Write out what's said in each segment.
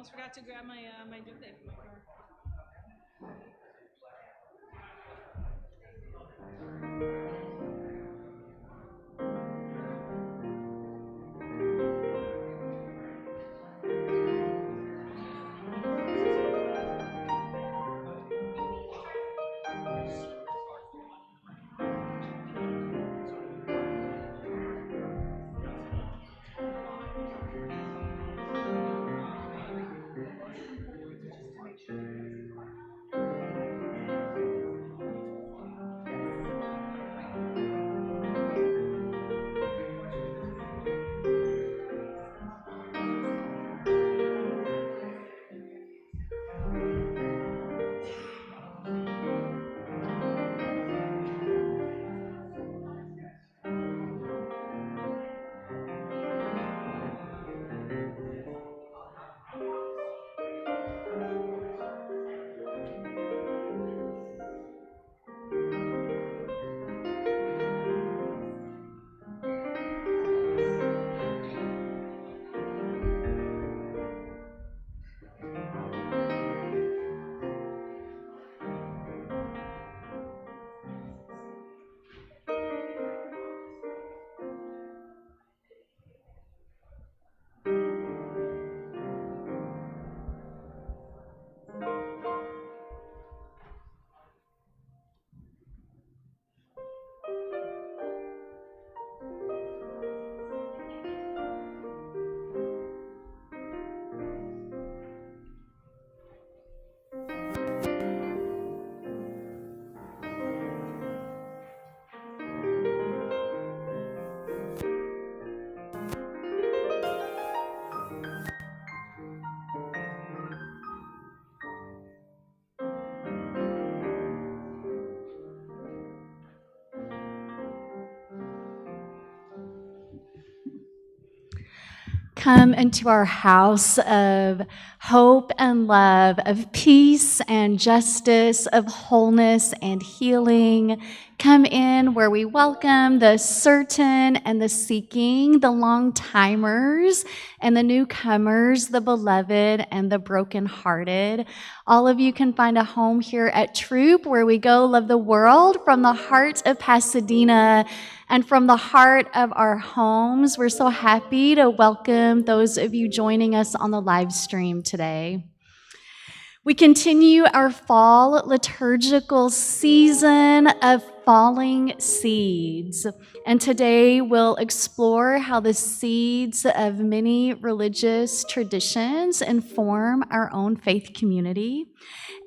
almost forgot to grab my my due date for my car. Come into our house of hope and love, of peace and justice, of wholeness and healing. Come in where we welcome the certain and the seeking, the long-timers and the newcomers, the beloved and the brokenhearted. All of you can find a home here at Throop, where we go love the world from the heart of Pasadena and from the heart of our homes. We're so happy to welcome those of you joining us on the live stream today. We continue our fall liturgical season of falling seeds. And today we'll explore how the seeds of many religious traditions inform our own faith community.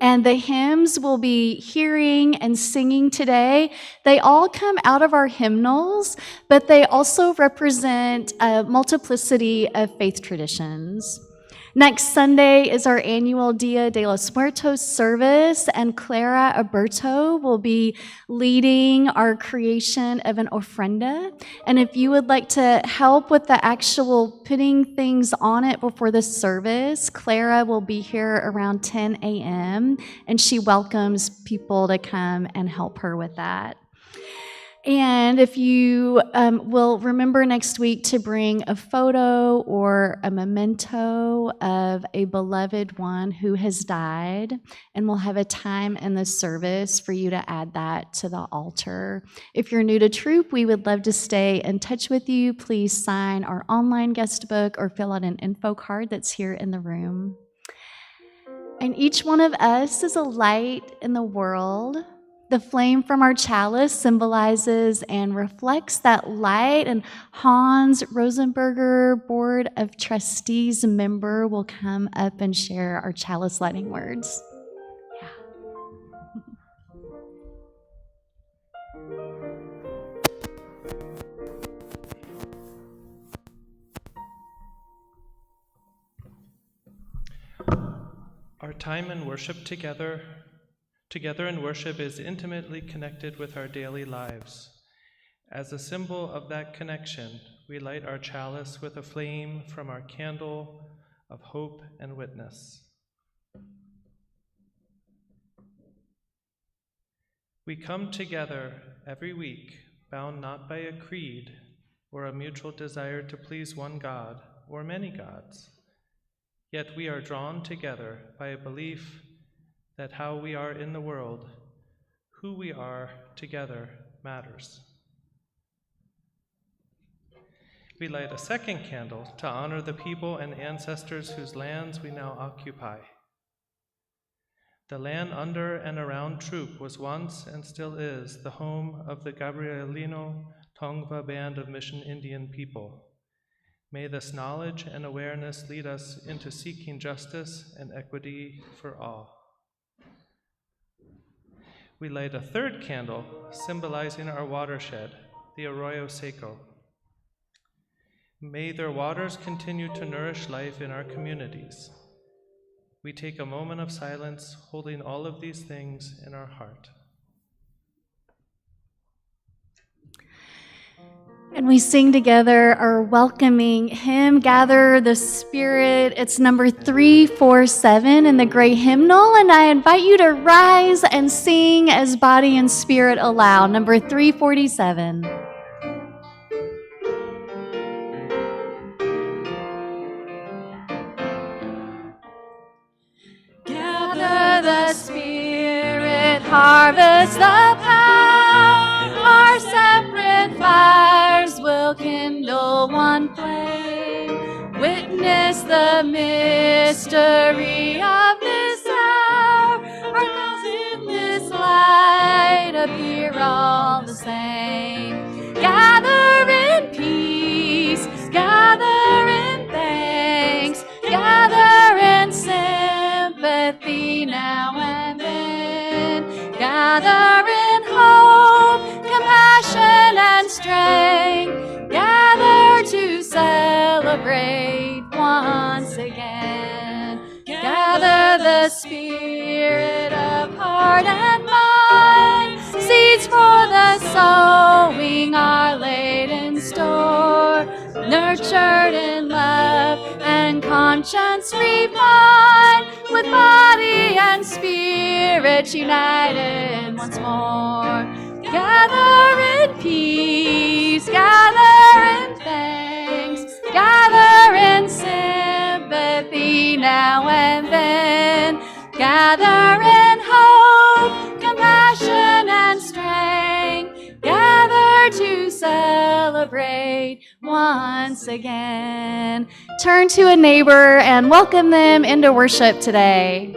And the hymns we'll be hearing and singing today, they all come out of our hymnals, but they also represent a multiplicity of faith traditions. Next Sunday is our annual Dia de los Muertos service, and Clara Alberto will be leading our creation of an ofrenda. And if you would like to help with the actual putting things on it before the service, Clara will be here around 10 a.m., and she welcomes people to come and help her with that. And if you will remember next week to bring a photo or a memento of a beloved one who has died, and we'll have a time in the service for you to add that to the altar. If you're new to Throop, we would love to stay in touch with you. Please sign our online guest book or fill out an info card that's here in the room. And each one of us is a light in the world. The flame from our chalice symbolizes and reflects that light, and Hans Rosenberger, Board of Trustees member, will come up and share our chalice lighting words. Yeah. Our time in worship together in worship is intimately connected with our daily lives. As a symbol of that connection, we light our chalice with a flame from our candle of hope and witness. We come together every week, bound not by a creed or a mutual desire to please one God or many gods, Yet we are drawn together by a belief that how we are in the world, who we are together, matters. We light a second candle to honor the people and ancestors whose lands we now occupy. The land under and around Throop was once and still is the home of the Gabrielino Tongva Band of Mission Indian people. May this knowledge and awareness lead us into seeking justice and equity for all. We light a third candle symbolizing our watershed, the Arroyo Seco. May their waters continue to nourish life in our communities. We take a moment of silence, holding all of these things in our heart. And we sing together our welcoming hymn, Gather the Spirit. It's number 347 in the gray hymnal, and I invite you to rise and sing as body and spirit allow, number 347. Gather the Spirit, harvest the power. Our separate fires will kindle one flame. Witness the mystery of this hour. Our cause in this light appear all the same. Gather in peace, gather in thanks, gather in sympathy now and then. Gather in hope, compassion, and strength. Gather to celebrate once again. Gather the spirit of heart and mind. Seeds for the sowing are laid in store. Nurtured in love and conscience refined, with body and spirit united once more. Gather in peace, gather in thanks, gather in sympathy now and then. Gather in hope, compassion, and strength. Gather to celebrate once again. Turn to a neighbor and welcome them into worship today.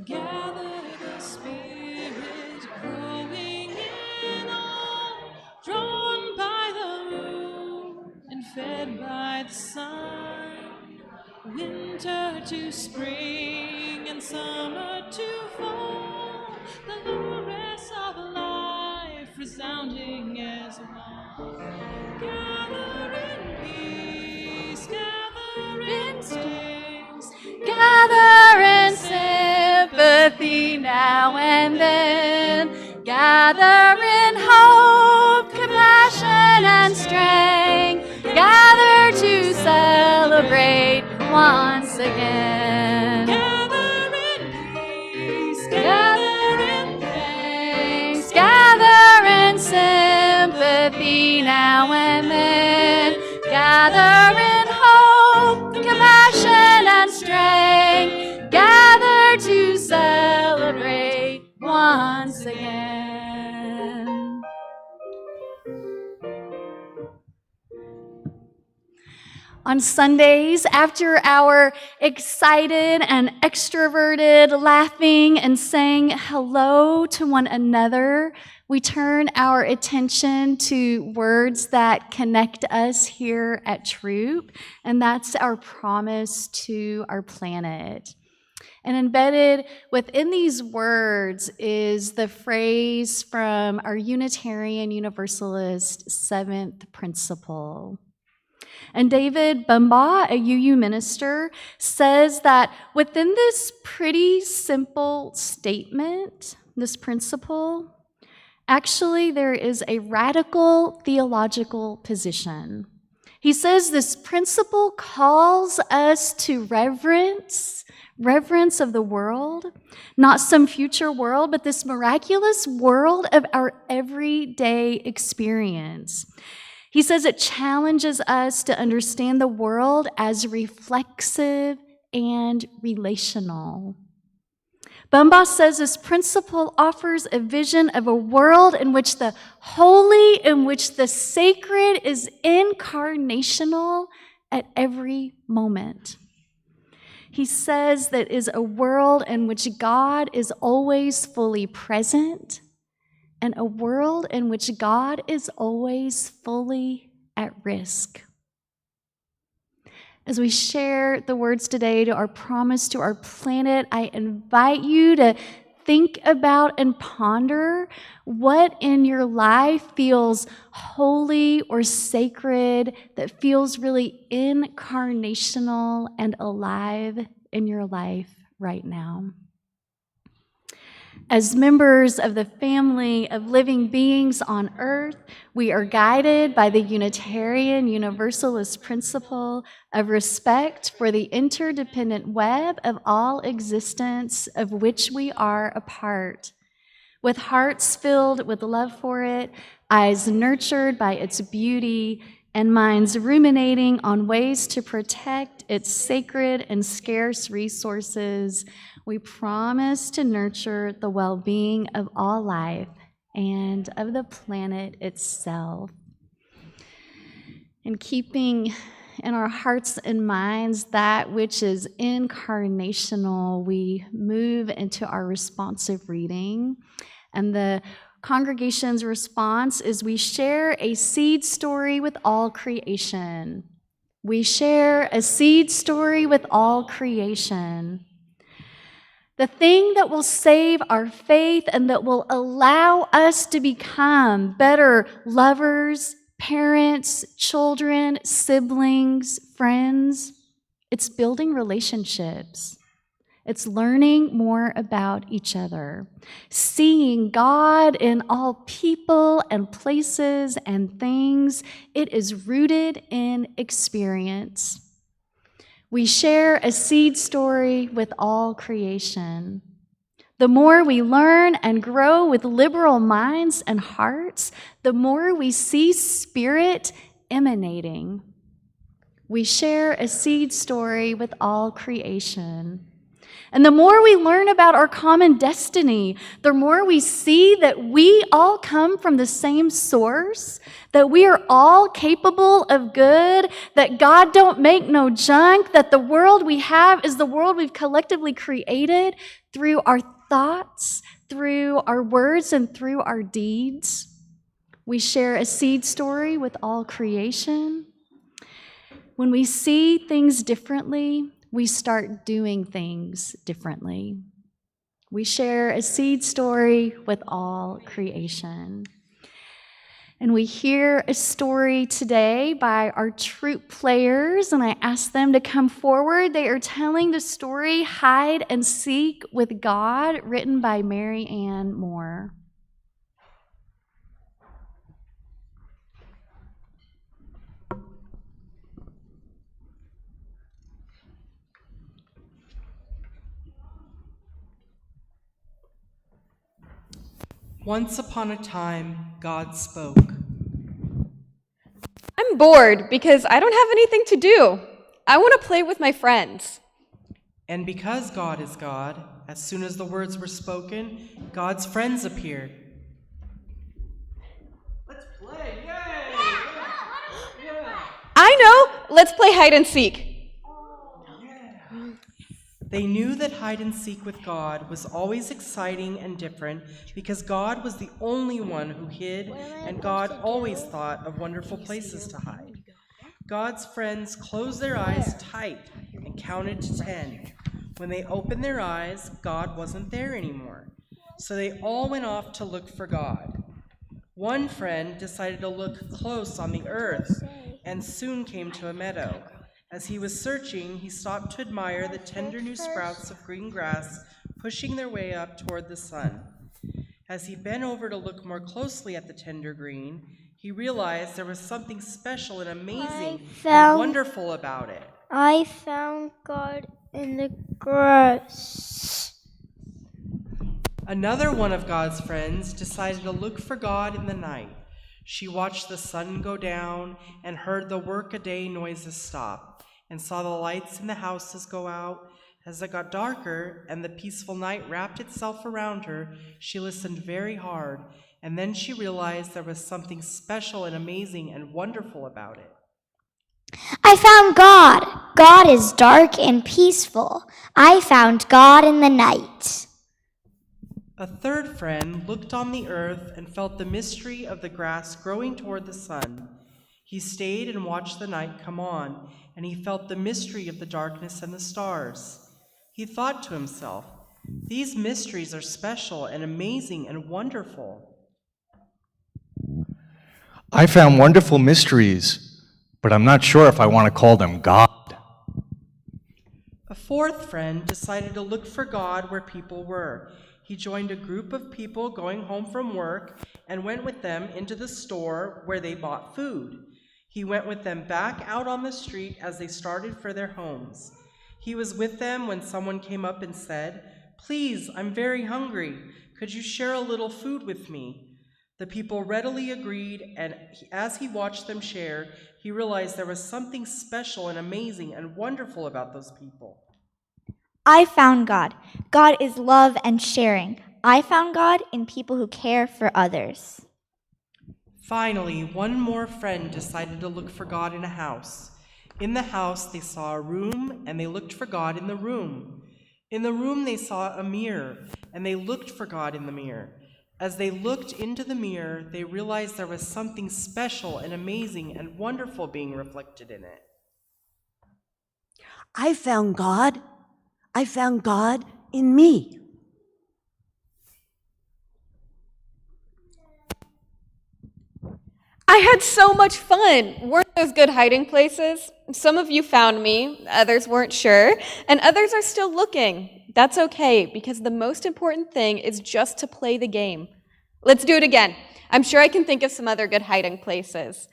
Gather the spirit growing in all, drawn by the moon and fed by the sun. winter to spring and summer to fall, the chorus of life resounding as one. Gather in peace, gather in strength, Gather in sympathy now and then. Gather in hope, compassion, and strength. Gather to celebrate once again. gather in peace, Gather in thanks. Gather in sympathy now and then. Gather in hope, compassion, and strength. Gather to celebrate once again. On Sundays, after our excited and extroverted laughing and saying hello to one another, we turn our attention to words that connect us here at Throop, and that's our promise to our planet. And embedded within these words is the phrase from our Unitarian Universalist seventh principle. And David Bumbaugh, a UU minister, says that within this pretty simple statement, this principle, actually there is a radical theological position. He says this principle calls us to reverence of the world, not some future world, but this miraculous world of our everyday experience. He says it challenges us to understand the world as reflexive and relational. Bumbaugh says this principle offers a vision of a world in which the holy, in which the sacred is incarnational at every moment. He says that is a world in which God is always fully present, and a world in which God is always fully at risk. As we share the words today to our promise to our planet, I invite you to think about and ponder what in your life feels holy or sacred, that feels really incarnational and alive in your life right now. As members of the family of living beings on earth, we are guided by the Unitarian Universalist principle of respect for the interdependent web of all existence of which we are a part. With hearts filled with love for it, eyes nurtured by its beauty, and minds ruminating on ways to protect its sacred and scarce resources, we promise to nurture the well-being of all life and of the planet itself. And keeping in our hearts and minds that which is incarnational, we move into our responsive reading. And the congregation's response is we share a seed story with all creation. We share a seed story with all creation. The thing that will save our faith and that will allow us to become better lovers, parents, children, siblings, friends, it's building relationships. It's learning more about each other, seeing God in all people and places and things. It is rooted in experience. We share a seed story with all creation. The more we learn and grow with liberal minds and hearts, the more we see Spirit emanating. We share a seed story with all creation. And the more we learn about our common destiny, the more we see that we all come from the same source, that we are all capable of good, that God don't make no junk, that the world we have is the world we've collectively created through our thoughts, through our words, and through our deeds. We share a seed story with all creation. When we see things differently, we start doing things differently. We share a seed story with all creation. And we hear a story today by our Throop players, and I asked them to come forward. They are telling the story Hide and Seek with God, written by Mary Ann Moore. Once upon a time, God spoke. I'm bored because I don't have anything to do. I want to play with my friends. And because God is God, as soon as the words were spoken, God's friends appeared. Let's play! Yay! Yeah. I know! Let's play hide and seek. They knew that hide and seek with God was always exciting and different because God was the only one who hid, and God always thought of wonderful places to hide. God's friends closed their eyes tight and counted to 10. When they opened their eyes, God wasn't there anymore. So they all went off to look for God. One friend decided to look close on the earth and soon came to a meadow. As he was searching, he stopped to admire the tender new sprouts of green grass pushing their way up toward the sun. As he bent over to look more closely at the tender green, he realized there was something special and amazing and wonderful about it. I found God in the grass. Another one of God's friends decided to look for God in the night. She watched the sun go down and heard the workaday noises stop, and saw the lights in the houses go out. As it got darker and the peaceful night wrapped itself around her, she listened very hard, and then she realized there was something special and amazing and wonderful about it. I found God. God is dark and peaceful. I found God in the night. A third friend looked on the earth and felt the mystery of the grass growing toward the sun. He stayed and watched the night come on, and he felt the mystery of the darkness and the stars. He thought to himself, "These mysteries are special and amazing and wonderful." I found wonderful mysteries, but I'm not sure if I want to call them God. A fourth friend decided to look for God where people were. He joined a group of people going home from work and went with them into the store where they bought food. He went with them back out on the street as they started for their homes. He was with them when someone came up and said, "Please, I'm very hungry. Could you share a little food with me?" The people readily agreed, and as he watched them share, he realized there was something special and amazing and wonderful about those people. I found God. God is love and sharing. I found God in people who care for others. Finally, one more friend decided to look for God in a house. In the house, they saw a room, and they looked for God in the room. In the room, they saw a mirror, and they looked for God in the mirror. As they looked into the mirror, they realized there was something special and amazing and wonderful being reflected in it. I found God. I found God in me. I had so much fun. Weren't those good hiding places? Some of you found me, others weren't sure, and others are still looking. That's okay, because the most important thing is just to play the game. Let's do it again. I'm sure I can think of some other good hiding places.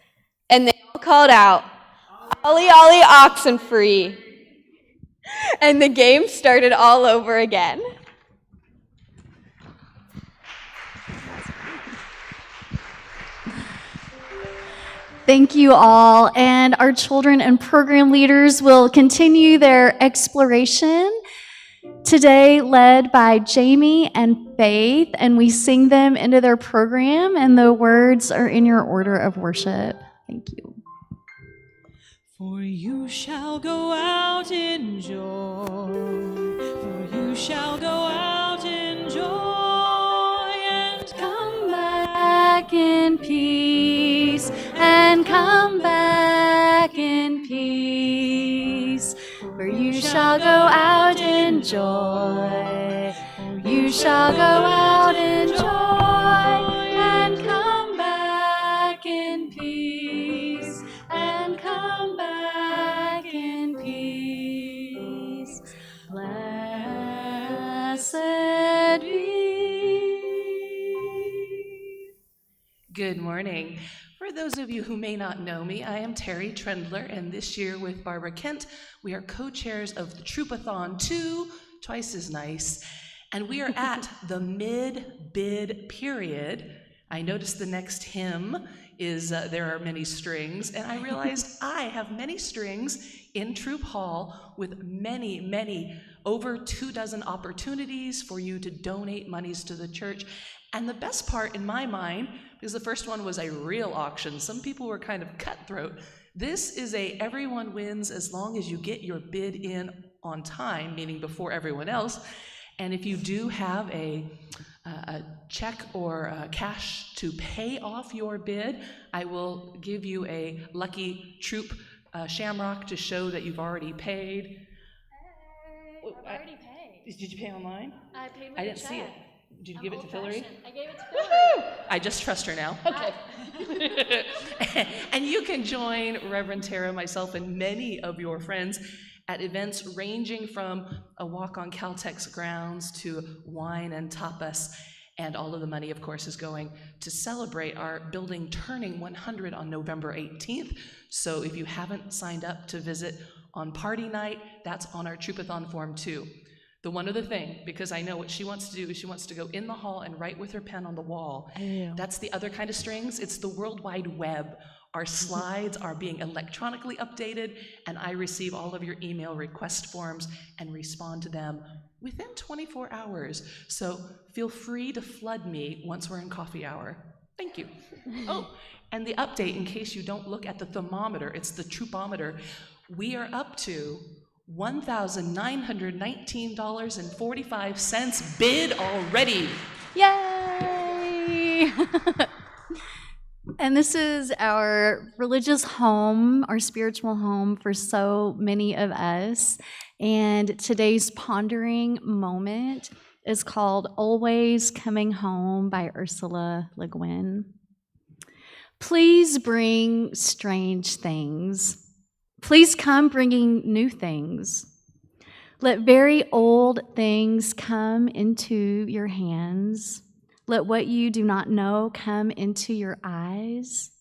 And they all called out, "Ollie, Ollie, oxen free." And the game started all over again. Thank you all. And our children and program leaders will continue their exploration today, led by Jamie and Faith, and we sing them into their program, and the words are in your order of worship. Thank you. For you shall go out in joy, for you shall go out in joy, and come Back in peace, and come back in peace. peace. For you shall go out in joy. For you shall go out in joy and come back in peace. And come back in peace. Blessed be. Good morning. For those of you who may not know me, I am Terry Trendler, and this year with Barbara Kent, we are co-chairs of the Troopathon 2, twice as nice, and we are at the mid-bid period. I noticed the next hymn is There Are Many Strings, and I realized I have many strings in Throop Hall with many, over 24 opportunities for you to donate monies to the church. And the best part in my mind, because the first one was a real auction, some people were kind of cutthroat. This is a everyone wins as long as you get your bid in on time, meaning before everyone else. And if you do have a check or cash to pay off your bid, I will give you a lucky Throop shamrock to show that you've already paid. Hey, I've already paid. Did you pay online? I paid with I a didn't see check. it. Did you give it to Hillary? I gave it to Hillary. I just trust her now. Okay. And you can join Reverend Tara, myself, and many of your friends at events ranging from a walk on Caltech's grounds to wine and tapas. And all of the money, of course, is going to celebrate our building turning 100 on November 18th. So if you haven't signed up to visit on party night, that's on our Troopathon form too. The one other thing, because I know what she wants to do is she wants to go in the hall and write with her pen on the wall. That's the other kind of strings. It's the World Wide Web. Our slides are being electronically updated, and I receive all of your email request forms and respond to them within 24 hours. So feel free to flood me once we're in coffee hour. Thank you. Oh, and the update, in case you don't look at the thermometer, it's the Troopometer. We are up to $1,919.45 bid already. Yay! And this is our religious home, our spiritual home for so many of us. And today's pondering moment is called Always Coming Home by Ursula Le Guin. Please bring strange things. Please come bringing new things. Let very old things come into your hands. Let what you do not know come into your eyes.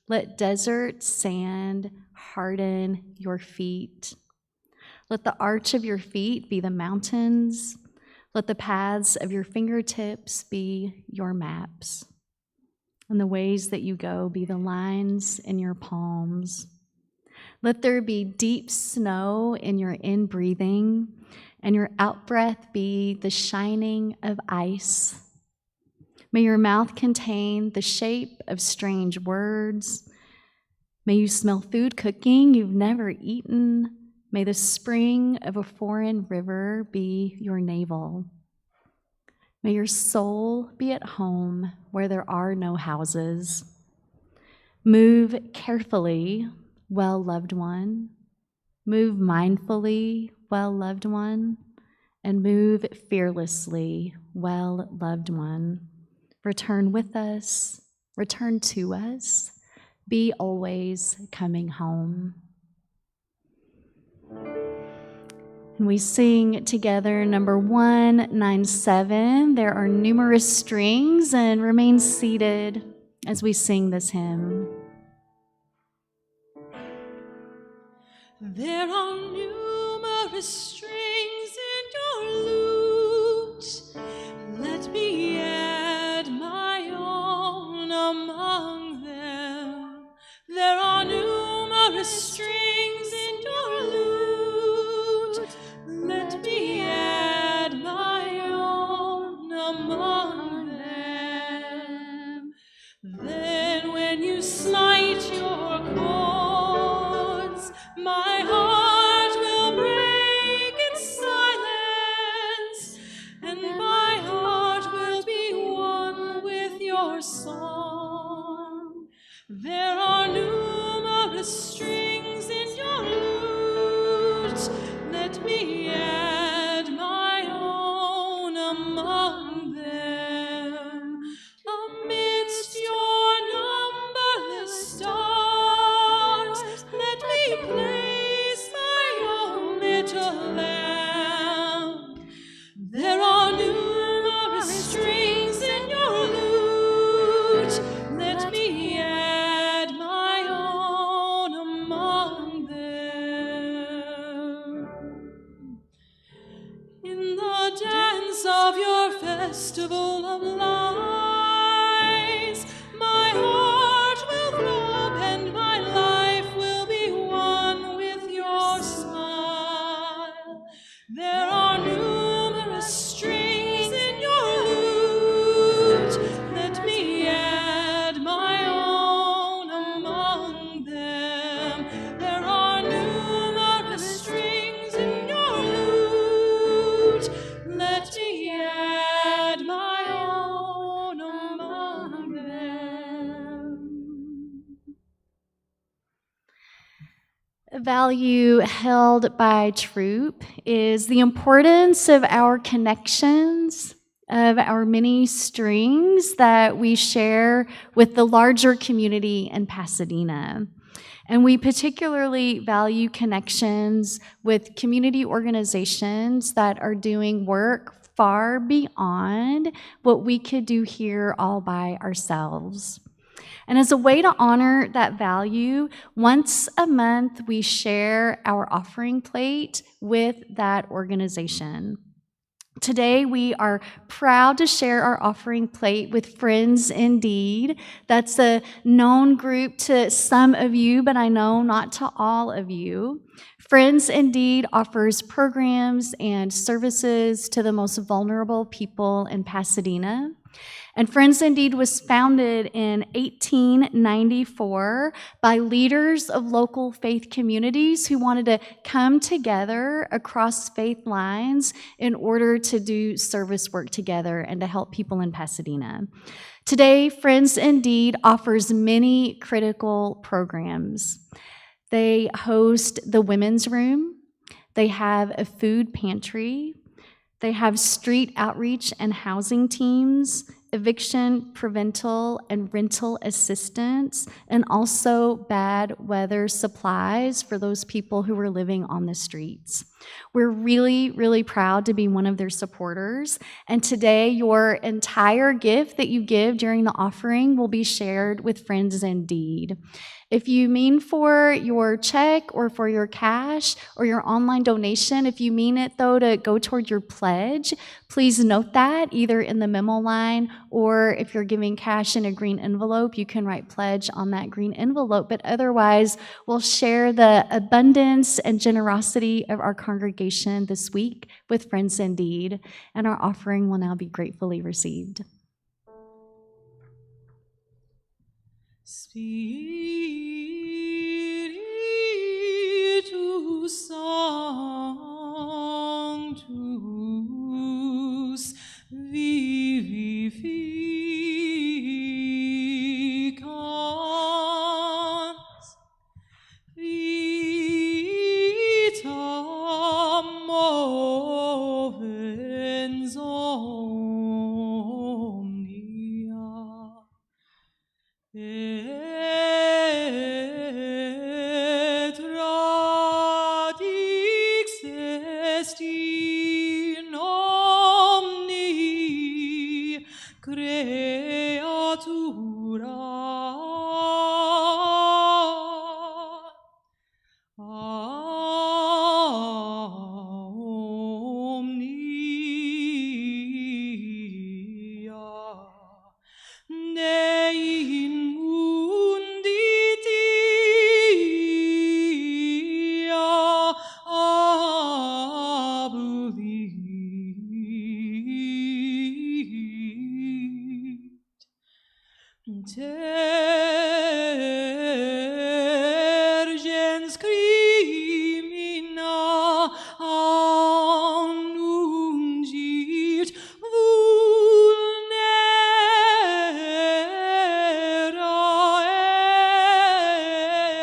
Let desert sand harden your feet. Let the arch of your feet be the mountains. Let the paths of your fingertips be your maps. And the ways that you go be the lines in your palms. Let there be deep snow in your in-breathing, and your out-breath be the shining of ice. May your mouth contain the shape of strange words. May you smell food cooking you've never eaten. May the spring of a foreign river be your navel. May your soul be at home where there are no houses. Move carefully, well-loved one. Move mindfully, well-loved one. And move fearlessly, well-loved one. Return with us, return to us. Be always coming home. And we sing together number 197. There are numerous strings, and remain seated as we sing this hymn. There are numerous strings in your lute. Let me add my own among them. There are numerous strings in your lute. Let me add my own among them. Then when you smite your chords, my heart will break in silence. festival of lies. My heart will throb and my life will be one with your smile. There are numerous strings in your lute. Let me add my own among them. There are numerous strings in your lute. Let me add my own among them. A value held by Throop is the importance of our connections, of our many strings that we share with the larger community in Pasadena. And we particularly value connections with community organizations that are doing work far beyond what we could do here all by ourselves. And as a way to honor that value, once a month we share our offering plate with that organization. Today, we are proud to share our offering plate with Friends Indeed. That's a known group to some of you, but I know not to all of you. Friends Indeed offers programs and services to the most vulnerable people in Pasadena. And Friends Indeed was founded in 1894 by leaders of local faith communities who wanted to come together across faith lines in order to do service work together and to help people in Pasadena. Today, Friends Indeed offers many critical programs. They host the Women's Room. They have a food pantry. They have street outreach and housing teams, eviction, prevental, and rental assistance, and also bad weather supplies for those people who are living on the streets. We're really, really proud to be one of their supporters, and today your entire gift that you give during the offering will be shared with Friends Indeed. If you mean for your check or for your cash or your online donation, if you mean it though to go toward your pledge, please note that either in the memo line or if you're giving cash in a green envelope, you can write pledge on that green envelope. But otherwise, we'll share the abundance and generosity of our congregation this week with Friends Indeed, and our offering will now be gratefully received. Spiritus Sanctus vivificans vitam movens omnia et radix est in omni creatura omnia ne in mundi tia abulit. Tergens crimina annungit vulnera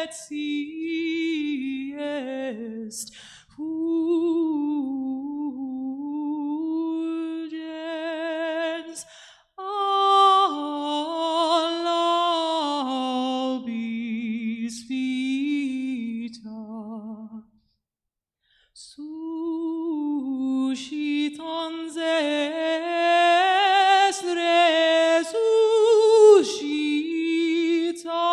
et si est fulgens all'albis vita suscitans est resuscita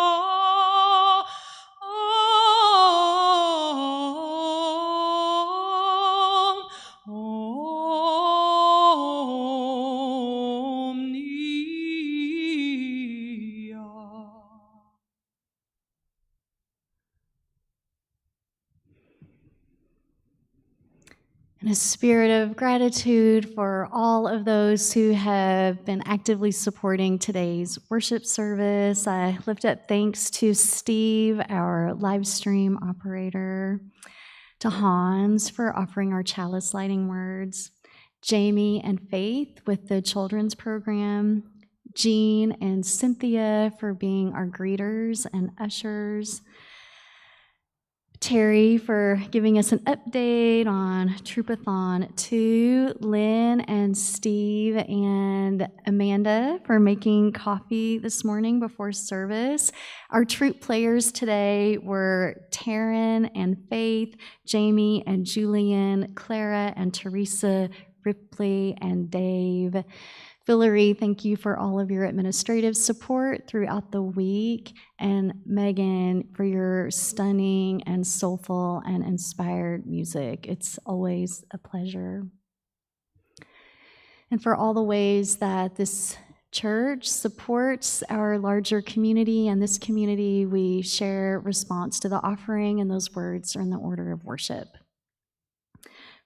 And a spirit of gratitude for all of those who have been actively supporting today's worship service. I lift up thanks to Steve, our live stream operator, to Hans for offering our chalice lighting words, Jamie and Faith with the children's program, Jean and Cynthia for being our greeters and ushers, Terry for giving us an update on Troopathon 2, Lynn and Steve and Amanda for making coffee this morning before service. Our troop players today were Taryn and Faith, Jamie and Julian, Clara and Teresa, Ripley and Dave. Villery, thank you for all of your administrative support throughout the week, and Megan for your stunning and soulful and inspired music. It's always a pleasure. And for all the ways that this church supports our larger community and this community, we share response to the offering, and those words are in the order of worship.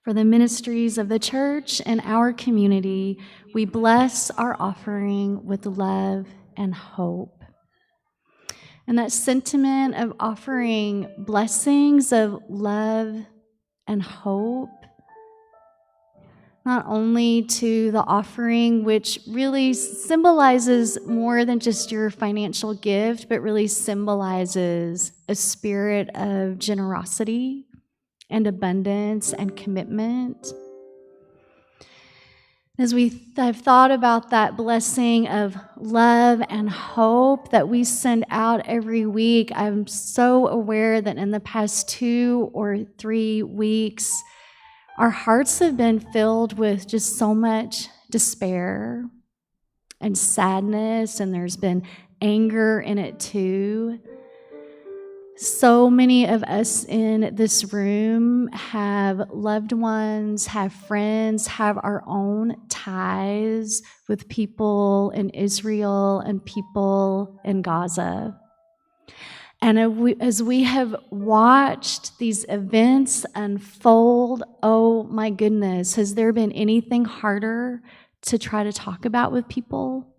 For the ministries of the church and our community, we bless our offering with love and hope. And that sentiment of offering blessings of love and hope, not only to the offering, which really symbolizes more than just your financial gift, but really symbolizes a spirit of generosity and abundance and commitment. As I've thought about that blessing of love and hope that we send out every week, I'm so aware that in the past 2 or 3 weeks, our hearts have been filled with just so much despair and sadness, and there's been anger in it too. So many of us in this room have loved ones, have friends, have our own ties with people in Israel and people in Gaza. And as we have watched these events unfold, oh my goodness, has there been anything harder to try to talk about with people?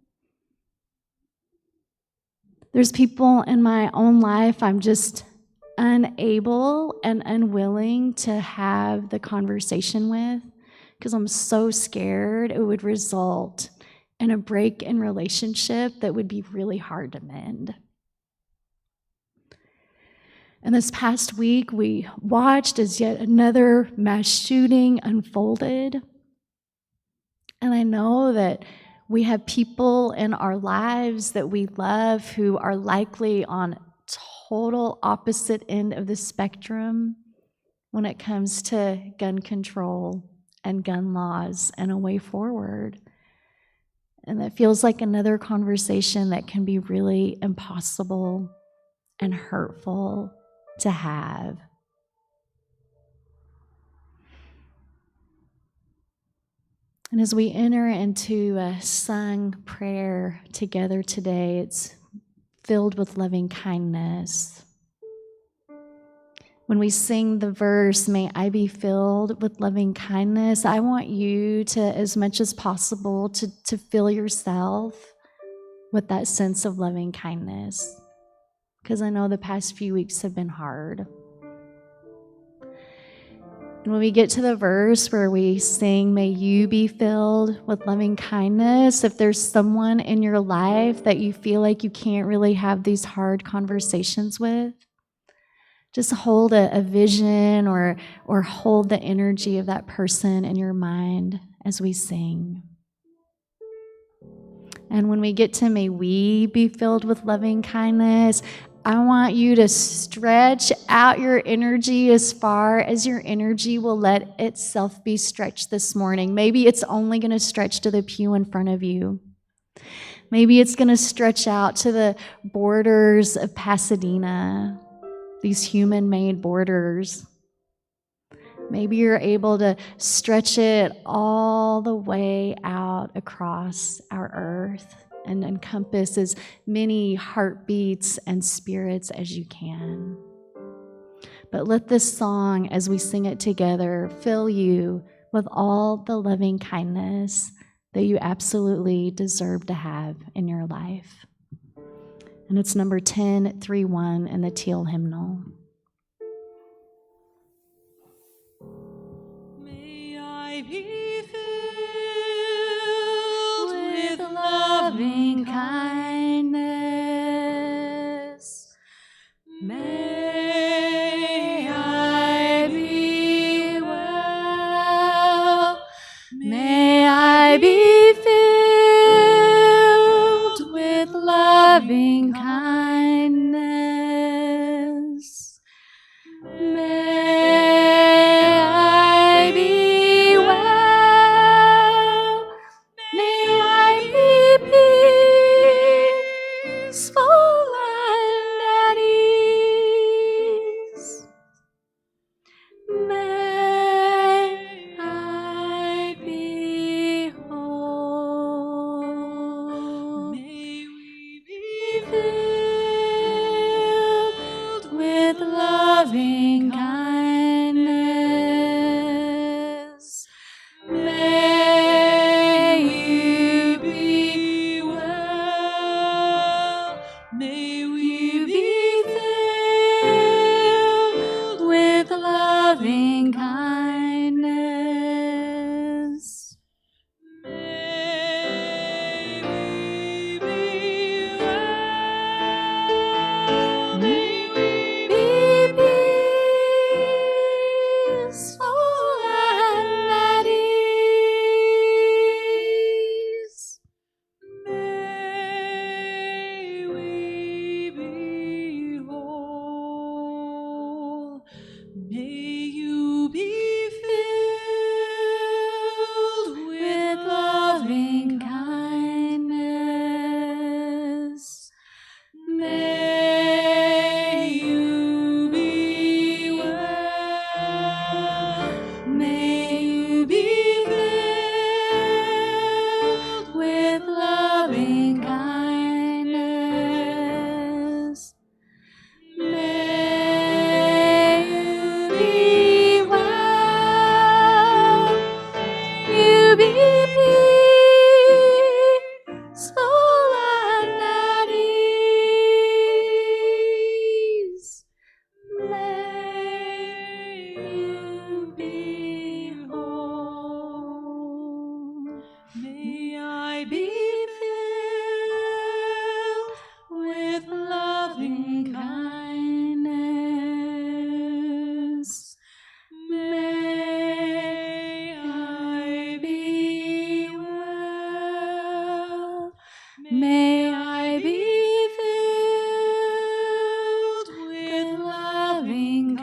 There's people in my own life I'm just unable and unwilling to have the conversation with because I'm so scared it would result in a break in relationship that would be really hard to mend. And this past week, we watched as yet another mass shooting unfolded. And I know that we have people in our lives that we love who are likely on total opposite end of the spectrum when it comes to gun control and gun laws and a way forward. And that feels like another conversation that can be really impossible and hurtful to have. And as we enter into a sung prayer together today, it's filled with loving kindness. When we sing the verse, may I be filled with loving kindness, I want you to, as much as possible, to fill yourself with that sense of loving kindness. Because I know the past few weeks have been hard. And when we get to the verse where we sing, may you be filled with loving kindness, if there's someone in your life that you feel like you can't really have these hard conversations with, just hold a vision or hold the energy of that person in your mind as we sing. And when we get to may we be filled with loving kindness, I want you to stretch out your energy as far as your energy will let itself be stretched this morning. Maybe it's only going to stretch to the pew in front of you. Maybe it's going to stretch out to the borders of Pasadena, these human-made borders. Maybe you're able to stretch it all the way out across our earth and encompass as many heartbeats and spirits as you can. but let this song, as we sing it together, fill you with all the loving kindness that you absolutely deserve to have in your life. And it's number 1031 in the Teal hymnal. May I be filled with loving kindness. May I be well. May I be filled with loving kindness. May I be well. May I be peaceful and at ease. May I be whole. May we be filled with loving kindness. May you be well. May we be filled with loving kindness. May we be well. May we be peaceful and at ease. May we be whole. May you be filled with loving kindness. May you be well. May you be filled with loving kindness. May you be well. You be peaceful and at ease. May you be whole. May I be filled with loving kindness. May I be well. May I be filled with loving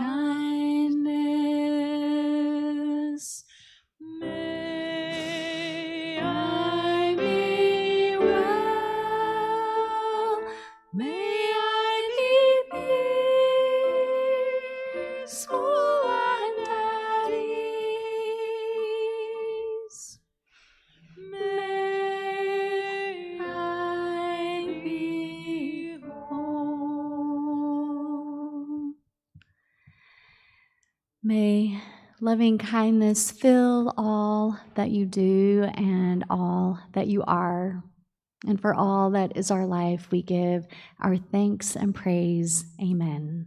kindness. May I be well. May I be peaceful and at ease. May I be whole. May loving kindness fill all that you do and all that you are. And for all that is our life, we give our thanks and praise. Amen.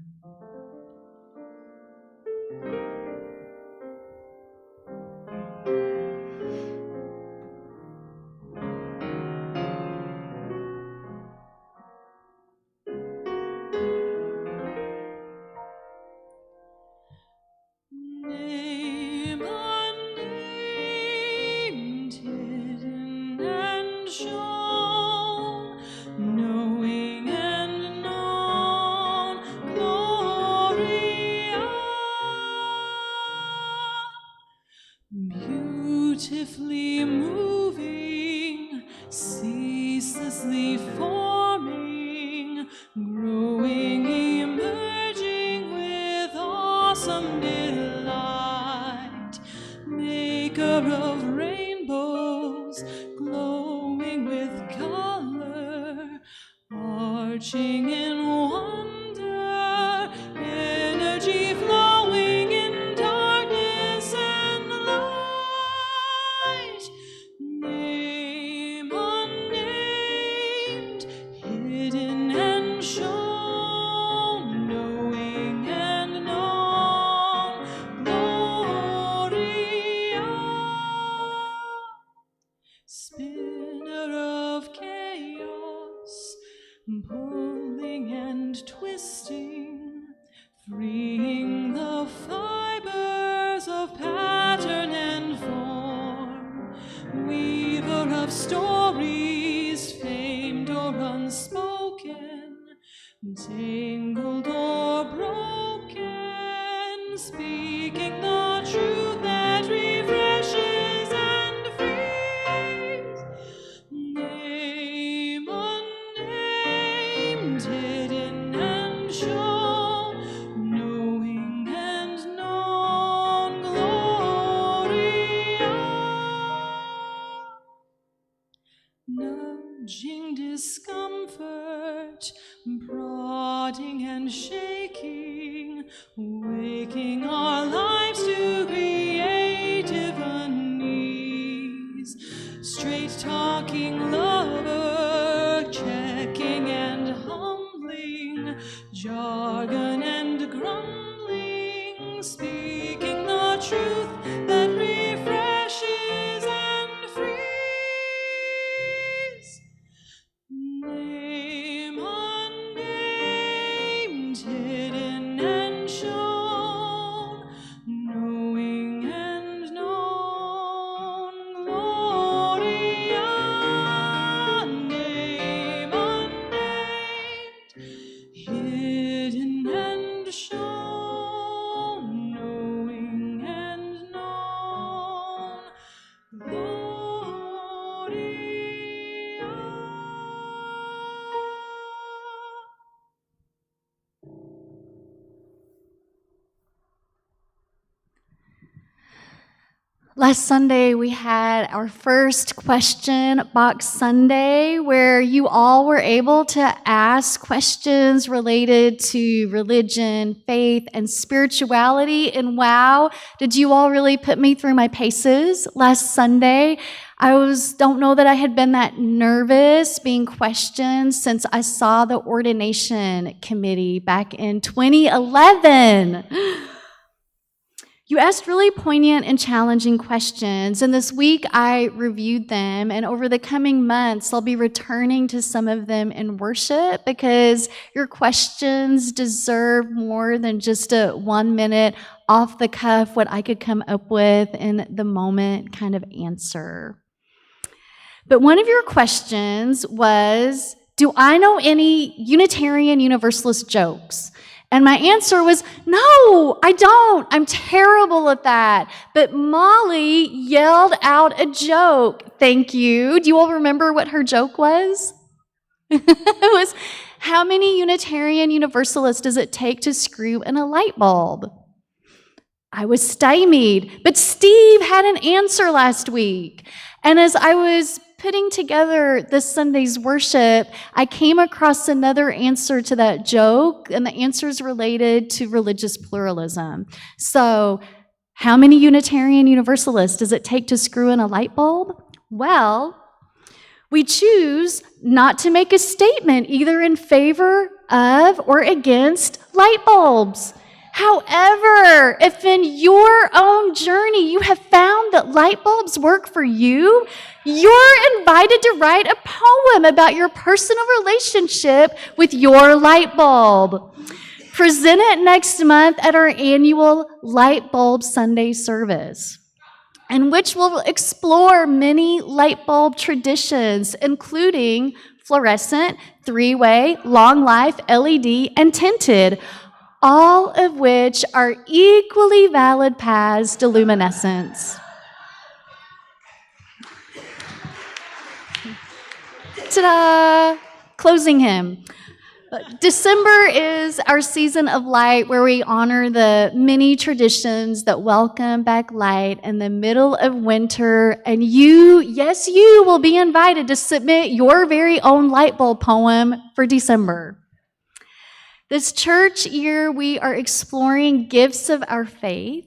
Name unnamed, hidden and shown, knowing and known, Gloria, beautifully moving, ceaselessly forming, growing, emerging with awesome delight, maker of rainbows, glowing with color, arching in wonder, energy flowing. tangled or broken, speaking the truth that refreshes and frees. Name unnamed, hidden and shown, knowing and known, Gloria. Nudging discomfort, prodding and shaking, waking our lives to creative unease. Straight talking lover, checking and humbling, jargon and grumbling, speaking the truth that refreshes and frees. Name unnamed, hidden and shown, knowing and known, Gloria. Name unnamed, hidden and shown, knowing and known, Gloria. Last Sunday, we had our first question box Sunday where you all were able to ask questions related to religion, faith, and spirituality. And wow, did you all really put me through my paces last Sunday? Don't know that I had been that nervous being questioned since I saw the ordination committee back in 2011. You asked really poignant and challenging questions, and this week I reviewed them, and over the coming months I'll be returning to some of them in worship because your questions deserve more than just a 1 minute off the cuff, what I could come up with in the moment kind of answer. But one of your questions was, do I know any Unitarian Universalist jokes? And my answer was, no, I don't. I'm terrible at that. But Molly yelled out a joke. Thank you. Do you all remember what her joke was? It was, how many Unitarian Universalists does it take to screw in a light bulb? I was stymied, but Steve had an answer last week. And as I was putting together this Sunday's worship, I came across another answer to that joke, and the answer is related to religious pluralism. So, how many Unitarian Universalists does it take to screw in a light bulb? Well, we choose not to make a statement either in favor of or against light bulbs. However, if in your own journey you have found that light bulbs work for you, you're invited to write a poem about your personal relationship with your light bulb. Present it next month at our annual Light Bulb Sunday service, in which we'll explore many light bulb traditions, including fluorescent, three-way, long life, LED, and tinted, all of which are equally valid paths to luminescence. Ta-da! Closing hymn. December is our season of light where we honor the many traditions that welcome back light in the middle of winter. And you, yes, you will be invited to submit your very own light bulb poem for December. This church year, we are exploring gifts of our faith.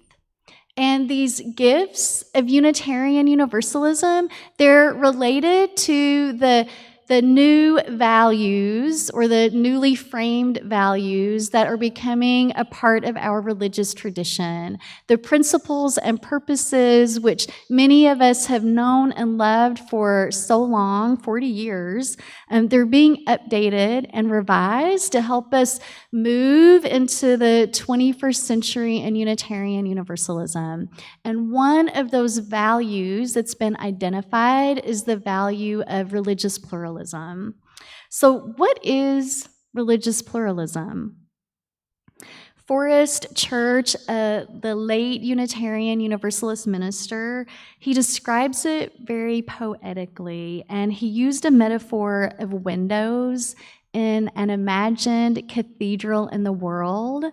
And these gifts of Unitarian Universalism, they're related to the new values or the newly framed values that are becoming a part of our religious tradition. The principles and purposes which many of us have known and loved for so long, 40 years, they're being updated and revised to help us move into the 21st century in Unitarian Universalism. And one of those values that's been identified is the value of religious pluralism. So what is religious pluralism. Forrest Church, the late Unitarian Universalist minister, he describes it very poetically, and he used a metaphor of windows in an imagined cathedral in the world.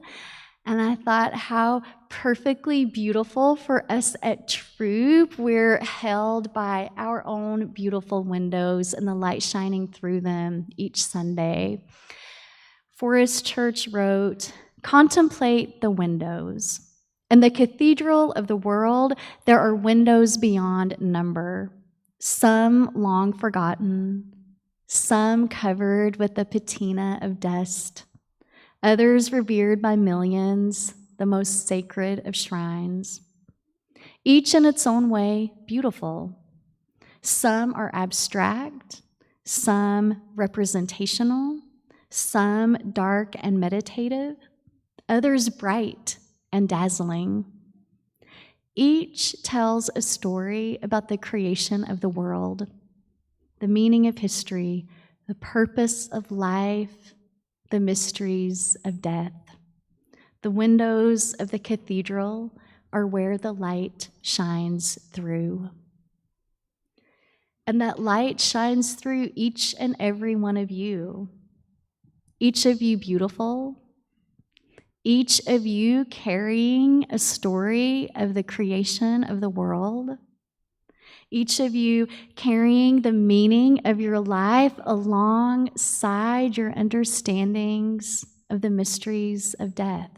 And I thought how perfectly beautiful for us at Throop. We're held by our own beautiful windows and the light shining through them each Sunday. Forrest Church wrote, "Contemplate the windows. In the cathedral of the world, there are windows beyond number, some long forgotten, some covered with the patina of dust, others revered by millions, the most sacred of shrines. Each in its own way beautiful. Some are abstract, some representational, some dark and meditative, others bright and dazzling. Each tells a story about the creation of the world, the meaning of history, the purpose of life, the mysteries of death. The windows of the cathedral are where the light shines through. And that light shines through each and every one of you. Each of you beautiful, each of you carrying a story of the creation of the world, each of you carrying the meaning of your life alongside your understandings of the mysteries of death.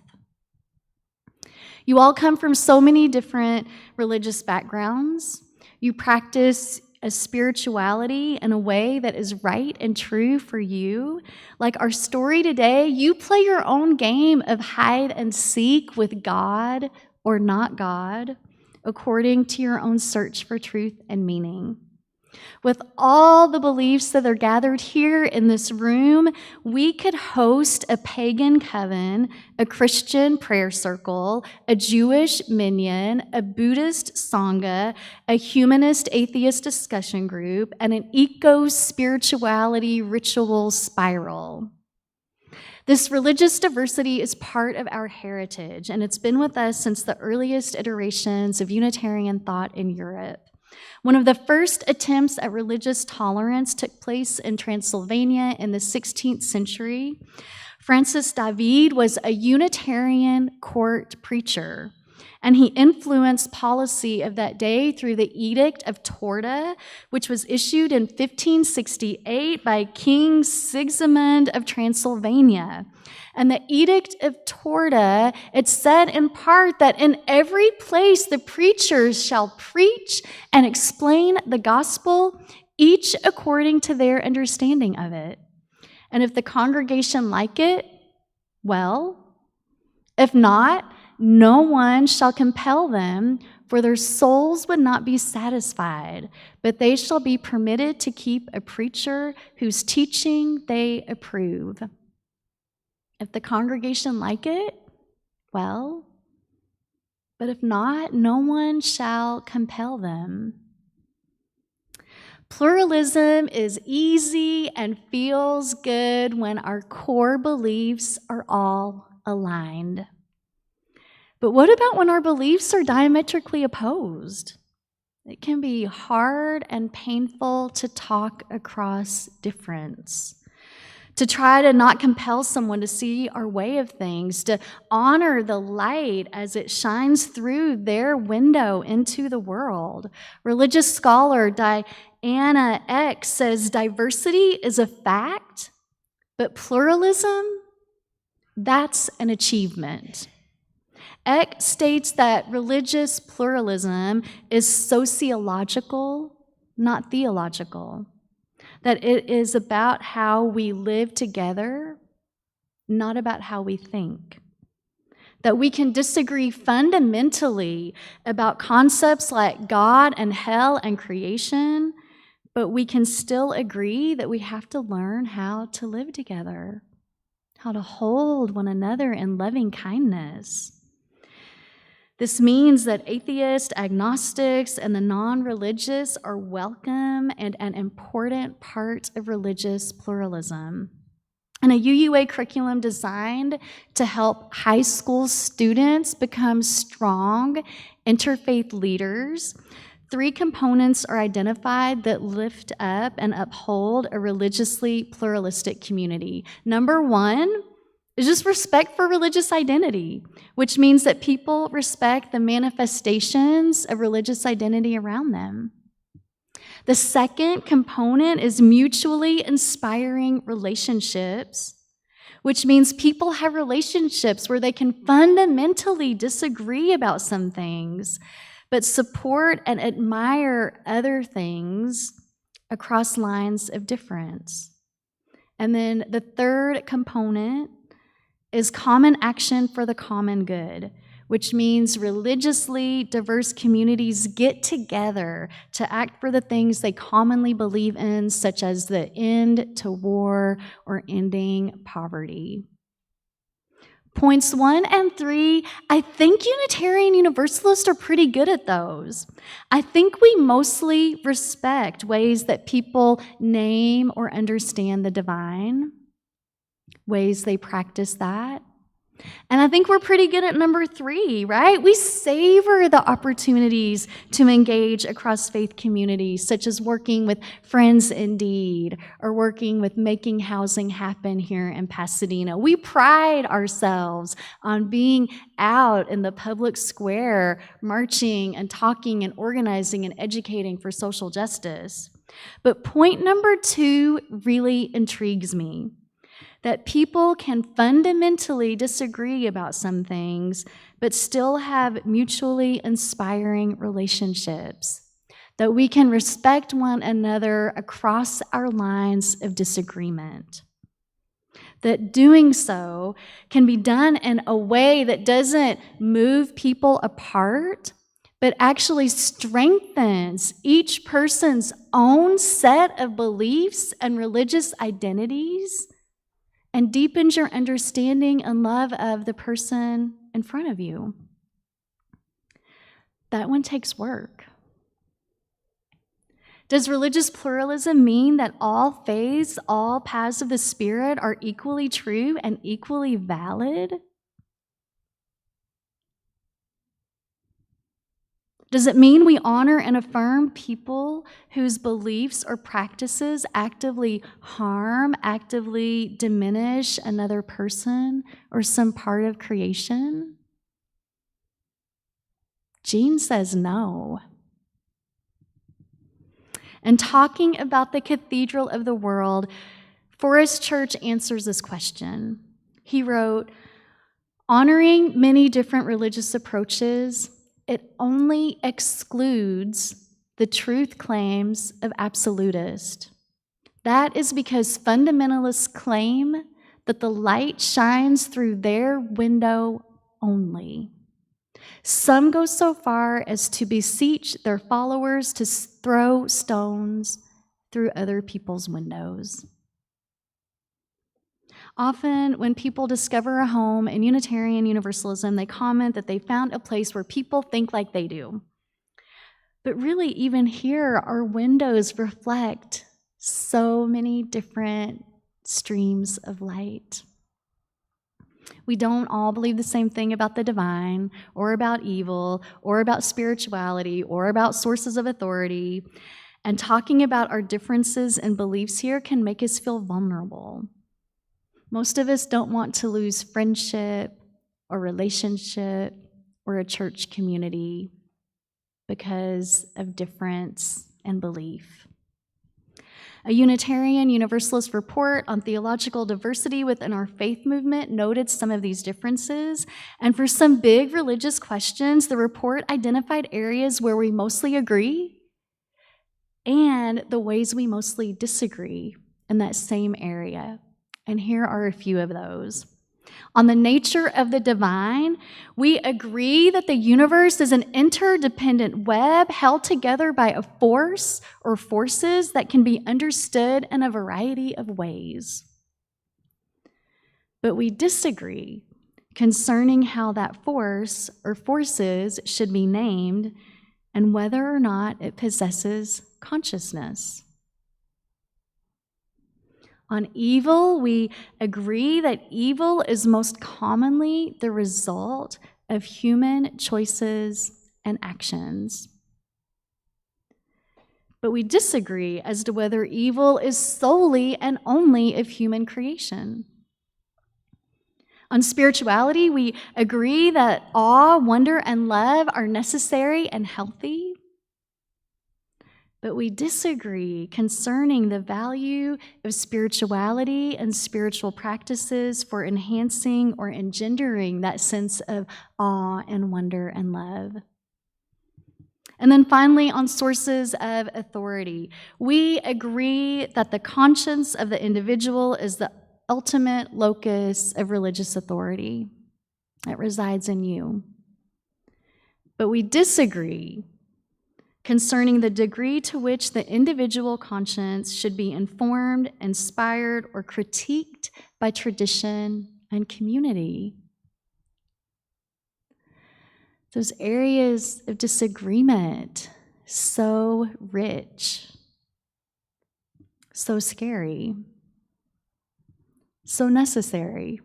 You all come from so many different religious backgrounds. You practice a spirituality in a way that is right and true for you. Like our story today, you play your own game of hide and seek with God or not God, according to your own search for truth and meaning. With all the beliefs that are gathered here in this room, we could host a pagan coven, a Christian prayer circle, a Jewish minyan, a Buddhist sangha, a humanist atheist discussion group, and an eco-spirituality ritual spiral. This religious diversity is part of our heritage, and it's been with us since the earliest iterations of Unitarian thought in Europe. One of the first attempts at religious tolerance took place in Transylvania in the 16th century. Francis David was a Unitarian court preacher, and he influenced policy of that day through the Edict of Torda, which was issued in 1568 by King Sigismund of Transylvania. And the Edict of Torda, it said in part that in every place the preachers shall preach and explain the gospel, each according to their understanding of it. And if the congregation like it, well. If not, no one shall compel them, for their souls would not be satisfied, but they shall be permitted to keep a preacher whose teaching they approve. If the congregation like it, well, but if not, no one shall compel them. Pluralism is easy and feels good when our core beliefs are all aligned. But what about when our beliefs are diametrically opposed? It can be hard and painful to talk across difference, to try to not compel someone to see our way of things, to honor the light as it shines through their window into the world. Religious scholar Diana Eck says diversity is a fact, but pluralism, that's an achievement. Eck states that religious pluralism is sociological, not theological. That it is about how we live together, not about how we think. That we can disagree fundamentally about concepts like God and hell and creation, but we can still agree that we have to learn how to live together, how to hold one another in loving kindness. This means that atheists, agnostics, and the non-religious are welcome and an important part of religious pluralism. and a UUA curriculum designed to help high school students become strong interfaith leaders. 3 components are identified that lift up and uphold a religiously pluralistic community. Number 1 is just respect for religious identity, which means that people respect the manifestations of religious identity around them. The second component is mutually inspiring relationships, which means people have relationships where they can fundamentally disagree about some things, but support and admire other things across lines of difference. And then the third component is common action for the common good, which means religiously diverse communities get together to act for the things they commonly believe in, such as the end to war or ending poverty. Points 1 and 3, I think Unitarian Universalists are pretty good at those. I think we mostly respect ways that people name or understand the divine, ways they practice that. And I think we're pretty good at number 3, right? We savor the opportunities to engage across faith communities, such as working with Friends Indeed or working with Making Housing Happen here in Pasadena. We pride ourselves on being out in the public square, marching and talking and organizing and educating for social justice. But point number 2 really intrigues me. That people can fundamentally disagree about some things, but still have mutually inspiring relationships. That we can respect one another across our lines of disagreement. That doing so can be done in a way that doesn't move people apart, but actually strengthens each person's own set of beliefs and religious identities, and deepens your understanding and love of the person in front of you. That one takes work. Does religious pluralism mean that all faiths, all paths of the Spirit are equally true and equally valid? Does it mean we honor and affirm people whose beliefs or practices actively harm, actively diminish another person or some part of creation? Jean says no. And talking about the cathedral of the world, Forest Church answers this question. He wrote, honoring many different religious approaches, it only excludes the truth claims of absolutists. That is because fundamentalists claim that the light shines through their window only. Some go so far as to beseech their followers to throw stones through other people's windows. Often, when people discover a home in Unitarian Universalism, they comment that they found a place where people think like they do. But really, even here, our windows reflect so many different streams of light. We don't all believe the same thing about the divine, or about evil, or about spirituality, or about sources of authority. And talking about our differences and beliefs here can make us feel vulnerable. Most of us don't want to lose friendship or relationship or a church community because of difference and belief. A Unitarian Universalist report on theological diversity within our faith movement noted some of these differences, and for some big religious questions, the report identified areas where we mostly agree and the ways we mostly disagree in that same area. And here are a few of those. On the nature of the divine, we agree that the universe is an interdependent web held together by a force or forces that can be understood in a variety of ways. But we disagree concerning how that force or forces should be named and whether or not it possesses consciousness. On evil, we agree that evil is most commonly the result of human choices and actions. But we disagree as to whether evil is solely and only of human creation. On spirituality, we agree that awe, wonder, and love are necessary and healthy. But we disagree concerning the value of spirituality and spiritual practices for enhancing or engendering that sense of awe and wonder and love. And then finally, on sources of authority, we agree that the conscience of the individual is the ultimate locus of religious authority. It resides in you. But we disagree concerning the degree to which the individual conscience should be informed, inspired, or critiqued by tradition and community. Those areas of disagreement, so rich, so scary, so necessary.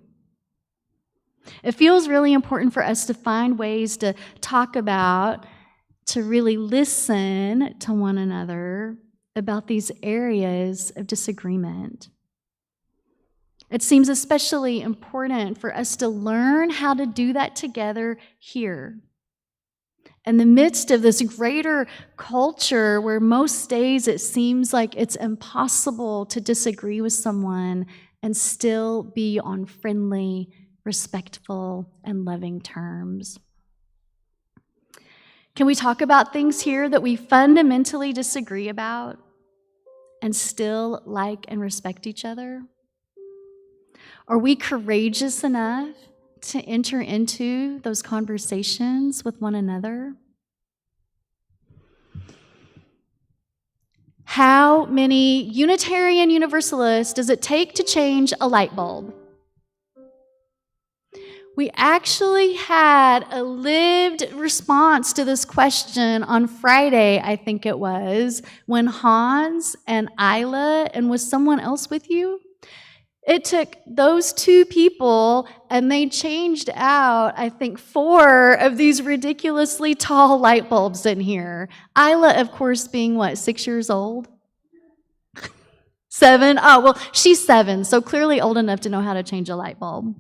It feels really important for us to find ways to talk about, to really listen to one another about these areas of disagreement. It seems especially important for us to learn how to do that together here. In the midst of this greater culture where most days it seems like it's impossible to disagree with someone and still be on friendly, respectful, and loving terms. Can we talk about things here that we fundamentally disagree about and still like and respect each other? Are we courageous enough to enter into those conversations with one another? How many Unitarian Universalists does it take to change a light bulb? We actually had a lived response to this question on Friday, I think it was, when Hans and Isla, and was someone else with you? It took those two people, and they changed out, I think, 4 of these ridiculously tall light bulbs in here. Isla, of course, being what, 6 years old? 7? Oh, well, she's 7, so clearly old enough to know how to change a light bulb.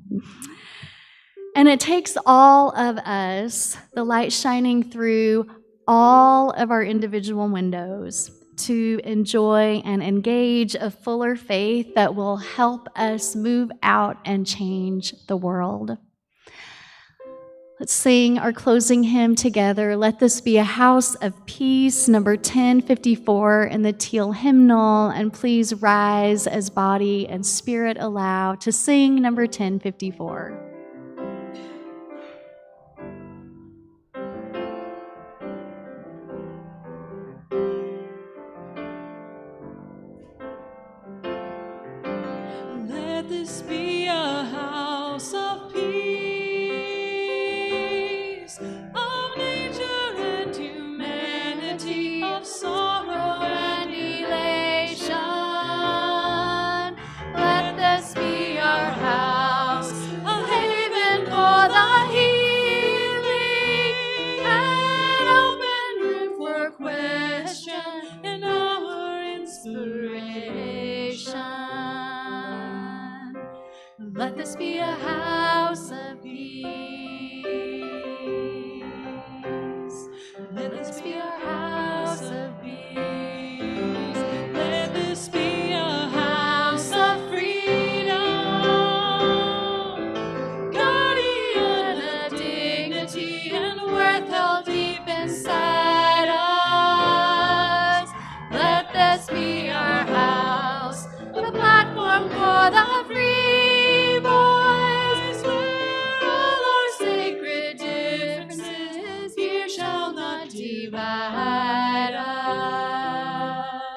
And it takes all of us, the light shining through all of our individual windows, to enjoy and engage a fuller faith that will help us move out and change the world. Let's sing our closing hymn together. Let this be a house of peace, number 1054 in the teal hymnal. And please rise as body and spirit allow to sing number 1054. Let this be a house of peace, of nature and humanity, of sorrow and elation. Let this be our house, a haven for the healing, an open room for question and our inspiration. Let this be a house of peace. Let this be a house of peace. Let this be a house of freedom, guardian of dignity and worth held deep inside us. Let this be our house, a platform for the free voice, where all our sacred differences here shall not divide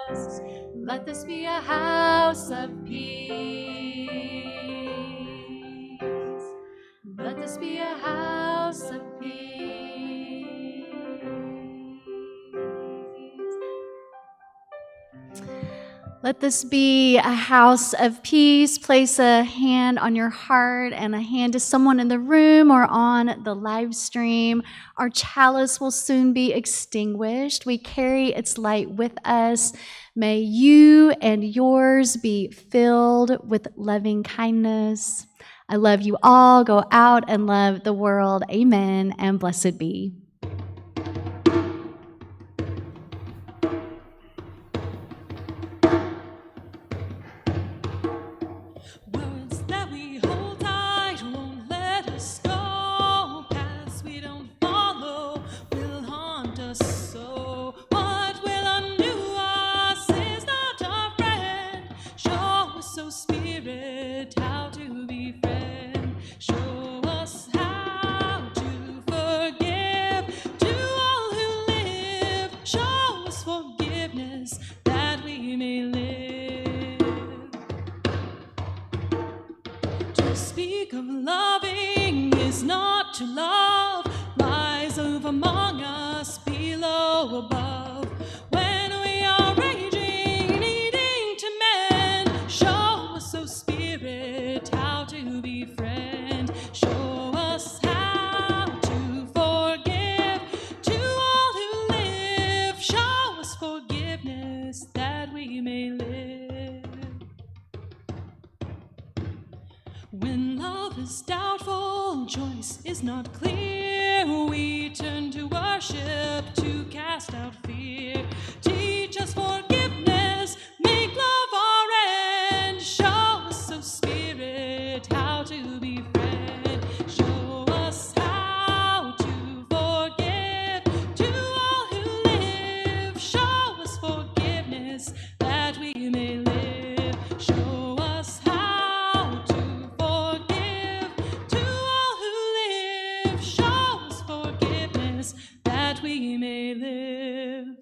us. Let this be a house of peace. Let this be a house of peace. Let this be a house of peace. Place a hand on your heart and a hand to someone in the room or on the live stream. Our chalice will soon be extinguished. We carry its light with us. May you and yours be filled with loving kindness. I love you all. Go out and love the world. Amen, and blessed be. Words that we hold tight won't let us go. Paths we don't follow will haunt us so. What will undo us is not our friend. Show us, oh Spirit, how to be friend. Show us how to forgive to all who live. Show us forgiveness that we may live. To speak of loving is not to love. Rise up among us, below, above. When we are raging, needing to mend, show us, oh Spirit, how to be friend. Show us how to forgive to all who live. Show us forgiveness that we may live. When love is doubtful, choice is not clear, we turn to worship to cast out fear. Teach us forgiveness, make love our end. Show us, oh Spirit, how to be friend. Show us how to forgive to all who live. Show us forgiveness that we may live. Show us how to forgive to all who live. Show us forgiveness that we may live.